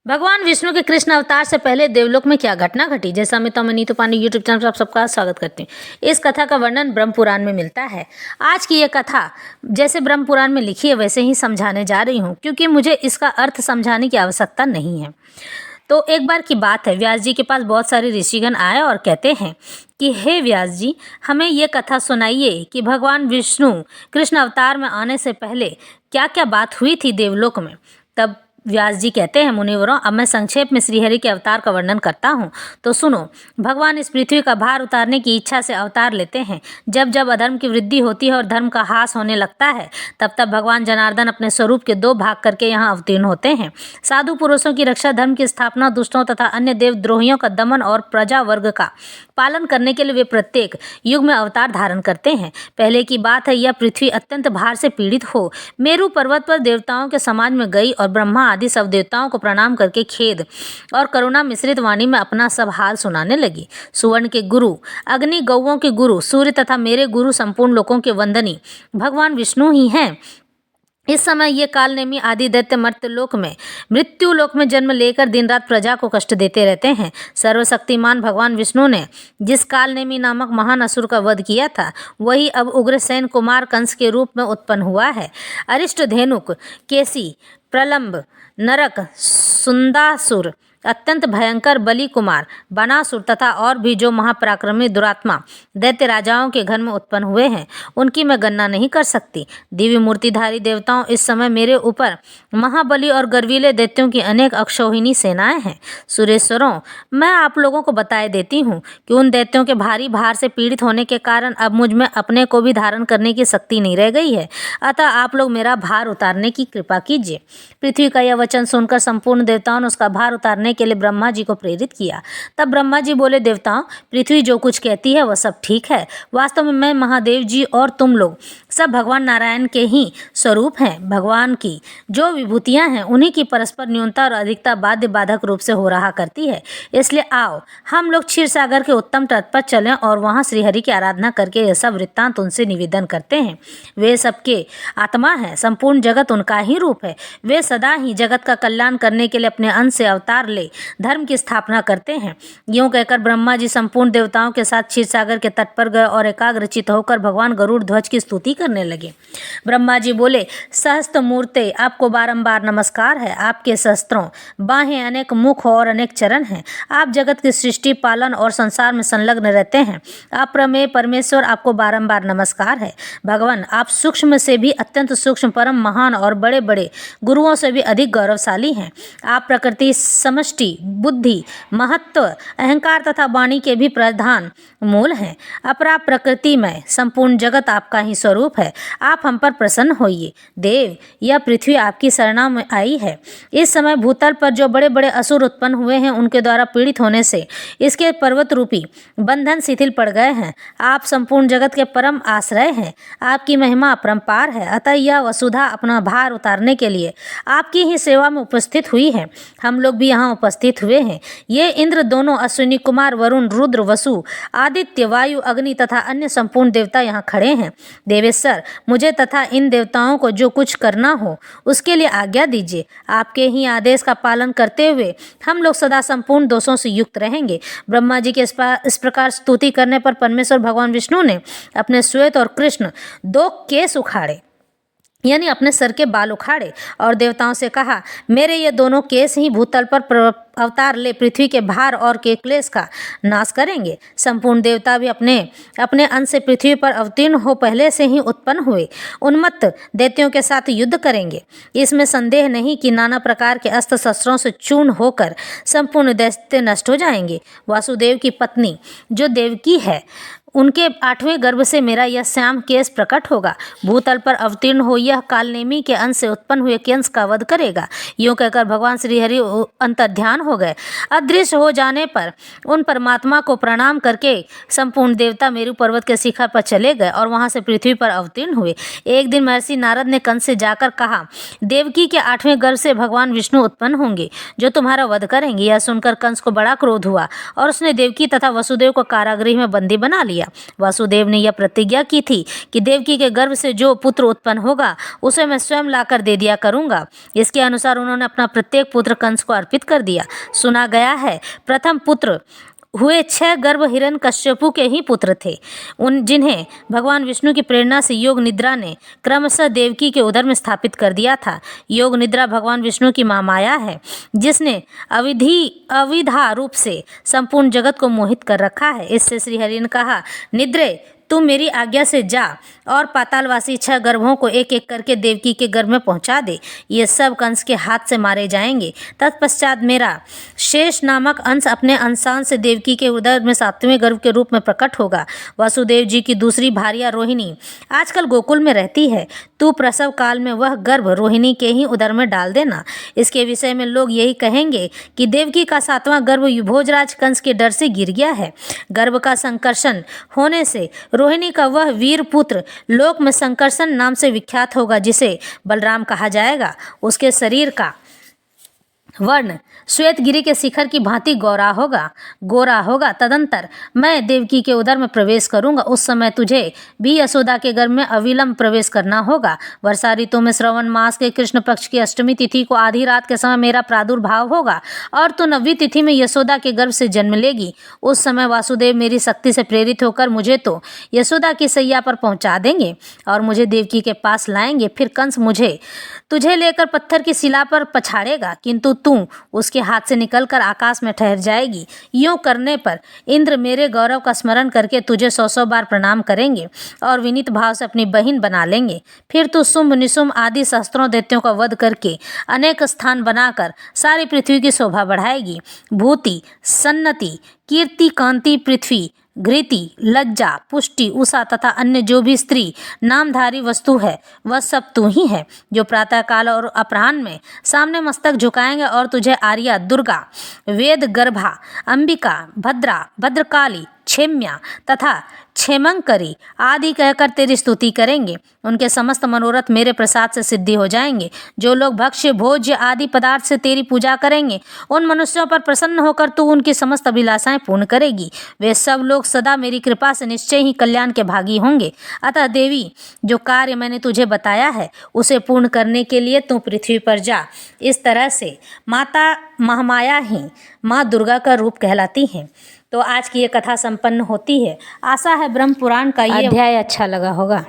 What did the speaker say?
भगवान विष्णु के कृष्ण अवतार से पहले देवलोक में क्या घटना घटी। जैसा मैं नीतू पांडे यूट्यूब चैनल पर आप सबका स्वागत करती हूँ। इस कथा का वर्णन ब्रह्म पुराण में मिलता है। आज की ये कथा जैसे ब्रह्म पुराण में लिखी है वैसे ही समझाने जा रही हूँ, क्योंकि मुझे इसका अर्थ समझाने की आवश्यकता नहीं है। तो एक बार की बात है, व्यास जी के पास बहुत सारे ऋषिगण आए और कहते हैं कि हे व्यास जी, हमें ये कथा सुनाइए कि भगवान विष्णु कृष्ण अवतार में आने से पहले क्या क्या बात हुई थी देवलोक में। तब व्यास जी कहते हैं, मुनिवरों, अब मैं संक्षेप में श्रीहरि के अवतार का वर्णन करता हूँ, तो सुनो। भगवान इस पृथ्वी का भार उतारने की इच्छा से अवतार लेते हैं। जब जब अधर्म की वृद्धि होती है और धर्म का ह्रास होने लगता है, तब तब भगवान जनार्दन अपने स्वरूप के दो भाग करके यहाँ अवतीर्ण होते हैं। साधु पुरुषों की रक्षा, धर्म की स्थापना, दुष्टों तथा अन्य देवद्रोहियों का दमन और प्रजा वर्ग का पालन करने के लिए वे प्रत्येक युग में अवतार धारण करते हैं। पहले की बात है, यह पृथ्वी अत्यंत भार से पीड़ित हो मेरु पर्वत पर देवताओं के समाज में गई और ब्रह्मा आदि सब देवताओं को प्रणाम करके खेद और करुणा मिश्रित वाणी में अपना सब हाल सुनाने लगी। सुवर्ण के गुरु, अग्नि गौओं के गुरु, सूर्य तथा मेरे गुरु संपूर्ण लोकों के वंदनी भगवान विष्णु ही हैं। इस समय ये कालनेमी आदि दैत्य मर्त्यलोक में, मृत्यु लोक में जन्म लेकर दिन रात प्रजा को कष्ट देते रहते हैं। सर्वशक्तिमान भगवान विष्णु ने जिस कालनेमी नामक महान असुर का वध किया था, वही अब उग्रसेन कुमार कंस के रूप में उत्पन्न हुआ है। अरिष्ट, धेनुक, केसी, प्रलंब, नरक, सुंदासुर, अत्यंत भयंकर बलि कुमार, बनासुर तथा और भी जो महापराक्रमी दुरात्मा दैत्य राजाओं के घर में उत्पन्न हुए हैं, उनकी मैं गणना नहीं कर सकती। दिव्य मूर्तिधारी देवताओं, इस समय मेरे ऊपर महाबली और गर्वीले दैत्यों की अनेक अक्षौहिणी सेनाएं हैं। सुरेश्वरों, मैं आप लोगों को बताए देती हूँ कि उन दैत्यों के भारी भार से पीड़ित होने के कारण अब मुझ में अपने को भी धारण करने की शक्ति नहीं रह गई है। अतः आप लोग मेरा भार उतारने की कृपा कीजिए। पृथ्वी का यह वचन सुनकर संपूर्ण देवताओं ने उसका भार उतारने के लिए ब्रह्मा जी को प्रेरित किया। तब ब्रह्मा जी बोले, देवताओं, पृथ्वी जो कुछ कहती है वह सब ठीक है। वास्तव में मैं, महादेव जी और तुम लोग सब भगवान नारायण के ही स्वरूप हैं। भगवान की जो विभूतियां हैं, उन्हीं की परस्पर न्यूनता और अधिकता बाध्य बाधक रूप से हो रहा करती है। इसलिए आओ हम लोग क्षीर सागर के उत्तम तट पर चलें और वहां श्रीहरि की आराधना करके यह सब वृत्तांत उनसे निवेदन करते हैं। वे सबके आत्मा है, संपूर्ण जगत उनका ही रूप है। वे सदा ही जगत का कल्याण करने के लिए अपने अंश से अवतार ले धर्म की स्थापना करते हैं। यूं कहकर ब्रह्मा जी संपूर्ण देवताओं के साथ क्षीरसागर के तट पर गए और एकाग्रचित होकर भगवान गरुड़ ध्वज की स्तुति करने लगे। ब्रह्मा जी बोले, सहस्त्र मूर्ते, आपको बारंबार नमस्कार है। आपके सहस्त्रों बाहें, अनेक मुख और अनेक चरण हैं। आप जगत की सृष्टि, पालन और संसार में संलग्न रहते हैं। आप प्रमेय परमेश्वर, आपको बारंबार नमस्कार है। भगवान, आप सूक्ष्म से भी अत्यंत सूक्ष्म, परम महान और बड़े बड़े गुरुओं से भी अधिक गौरवशाली हैं। आप प्रकृति, समष्टि, बुद्धि, महत्व, अहंकार तथा वाणी के भी प्रधान मूल हैं। अपरा प्रकृति में संपूर्ण जगत आपका ही स्वरूप है। आप हम पर प्रसन्न होइए। देव, यह पृथ्वी आपकी शरणा में आई है। इस समय भूतल पर जो बड़े बड़े असुर उत्पन्न हुए हैं, उनके द्वारा पीड़ित होने से इसके पर्वत रूपी बंधन शिथिल पड़ गए हैं। आप संपूर्ण जगत के परम आश्रय हैं। आपकी महिमा अपरंपार है। अतः यह वसुधा अपना भार उतारने के लिए आपकी ही सेवा में उपस्थित हुई है। हम लोग भी यहाँ उपस्थित हुए हैं। ये इंद्र दोनों, अश्विनी कुमार, वरुण, रुद्र, वसु, आदित्य, वायु, अग्नि तथा अन्य संपूर्ण देवता यहाँ खड़े हैं। देवेश्वर, मुझे तथा इन देवताओं को जो कुछ करना हो उसके लिए आज्ञा दीजिए। आपके ही आदेश का पालन करते हुए हम लोग सदा संपूर्ण दोषों से युक्त रहेंगे। ब्रह्मा जी के इस प्रकार स्तुति करने पर परमेश्वर भगवान विष्णु ने अपने श्वेत और कृष्ण दो केस उखाड़े, यानी अपने सर के बाल उखाड़े, और देवताओं से कहा, मेरे ये दोनों केस ही भूतल पर अवतार ले पृथ्वी के भार और के क्लेश का नाश करेंगे। संपूर्ण देवता भी अपने अपने अंश से पृथ्वी पर अवतीर्ण हो पहले से ही उत्पन्न हुए उन्मत्त दैत्यों के साथ युद्ध करेंगे। इसमें संदेह नहीं कि नाना प्रकार के अस्त्र शस्त्रों से चूर्ण होकर संपूर्ण दैत्य नष्ट हो जाएंगे। वासुदेव की पत्नी जो देवकी है, उनके 8वें गर्भ से मेरा यह श्याम केस प्रकट होगा। भूतल पर अवतीर्ण हो यह कालनेमी के अंश से उत्पन्न हुए कंस का वध करेगा। यूं कहकर भगवान श्रीहरि अंतर्ध्यान हो गए। अदृश्य हो जाने पर उन परमात्मा को प्रणाम करके संपूर्ण देवता मेरु पर्वत के शिखर पर चले गए और वहां से पृथ्वी पर अवतीर्ण हुए। एक दिन महर्षि नारद ने कंस से जाकर कहा, देवकी के 8वें गर्भ से भगवान विष्णु उत्पन्न होंगे जो तुम्हारा वध करेंगे। यह सुनकर कंस को बड़ा क्रोध हुआ और उसने देवकी तथा वसुदेव को कारागृह में बंदी बना लिया। लिया। वासुदेव ने यह प्रतिज्ञा की थी कि देवकी के गर्भ से जो पुत्र उत्पन्न होगा उसे मैं स्वयं लाकर दे दिया करूँगा। इसके अनुसार उन्होंने अपना प्रत्येक पुत्र कंस को अर्पित कर दिया। सुना गया है प्रथम पुत्र हुए 6 गर्भ हिरण्यकश्यपु के ही पुत्र थे, जिन्हें भगवान विष्णु की प्रेरणा से योग निद्रा ने क्रमशः देवकी के उदर में स्थापित कर दिया था। योग निद्रा भगवान विष्णु की महामाया है, जिसने अविधा रूप से संपूर्ण जगत को मोहित कर रखा है। इससे श्रीहरि ने कहा, निद्रे तू मेरी आज्ञा से जा और पातालवासी 6 गर्भों को एक एक करके देवकी के गर्भ में पहुंचा दे। ये सब कंस के हाथ से मारे जाएंगे। तत्पश्चात मेरा शेष नामक अंश अपने अंशांश से देवकी के उदर में 7वें गर्भ के रूप में प्रकट होगा। वासुदेव जी की दूसरी भार्या रोहिणी आजकल गोकुल में रहती है। तू प्रसव काल में वह गर्भ रोहिणी के ही उदर में डाल देना। इसके विषय में लोग यही कहेंगे कि देवकी का 7वां गर्भ भोजराज कंस के डर से गिर गया है। गर्भ का संकर्षण होने से रोहिणी का वह वीर पुत्र लोक में संकर्षण नाम से विख्यात होगा, जिसे बलराम कहा जाएगा। उसके शरीर का वर्ण श्वेतगिरी के शिखर की भांति गोरा होगा। तदंतर मैं देवकी के उदर में प्रवेश करूंगा। उस समय तुझे भी यशोदा के गर्भ में अविलंब प्रवेश करना होगा। वर्षा ऋतु में श्रवण मास के कृष्ण पक्ष की अष्टमी तिथि को आधी रात के समय मेरा प्रादुर्भाव होगा और तू 9वीं तिथि में यशोदा के गर्भ से जन्म लेगी। उस समय वासुदेव मेरी शक्ति से प्रेरित होकर मुझे तो यशोदा की सैया पर पहुंचा देंगे और मुझे देवकी के पास लाएंगे। फिर कंस तुझे लेकर पत्थर की शिला पर पछाड़ेगा, किंतु तू उसके हाथ से निकलकर आकाश में ठहर जाएगी। यूं करने पर इंद्र मेरे गौरव का स्मरण करके तुझे 100 बार प्रणाम करेंगे और विनीत भाव से अपनी बहन बना लेंगे। फिर तू शुंभ निशुंभ आदि सहस्त्रों दैत्यों का वध करके अनेक स्थान बनाकर सारी पृथ्वी की शोभा बढ़ाएगी। भूति, सन्नति, कीर्ति, कांति, पृथ्वी, घृति, लज्जा, पुष्टि, उषा तथा अन्य जो भी स्त्री नामधारी वस्तु है वह सब तू ही है, जो प्रातः काल और अपराह्न में सामने मस्तक झुकाएंगे और तुझे आर्या, दुर्गा, वेद गर्भा, अंबिका, भद्रा, भद्रकाली, क्षेम्या तथा क्षेमंकरी आदि कहकर तेरी स्तुति करेंगे। उनके समस्त मनोरथ मेरे प्रसाद से सिद्धि हो जाएंगे। जो लोग भक्ष्य, भोज्य आदि पदार्थ से तेरी पूजा करेंगे, उन मनुष्यों पर प्रसन्न होकर तू उनकी समस्त अभिलाषाएं पूर्ण करेगी। वे सब लोग सदा मेरी कृपा से निश्चय ही कल्याण के भागी होंगे। अतः देवी, जो कार्य मैंने तुझे बताया है उसे पूर्ण करने के लिए तू पृथ्वी पर जा। इस तरह से माता महामाया ही माँ दुर्गा का रूप कहलाती है। तो आज की ये कथा संपन्न होती है। आशा है ब्रह्म पुराण का ये अध्याय अच्छा लगा होगा।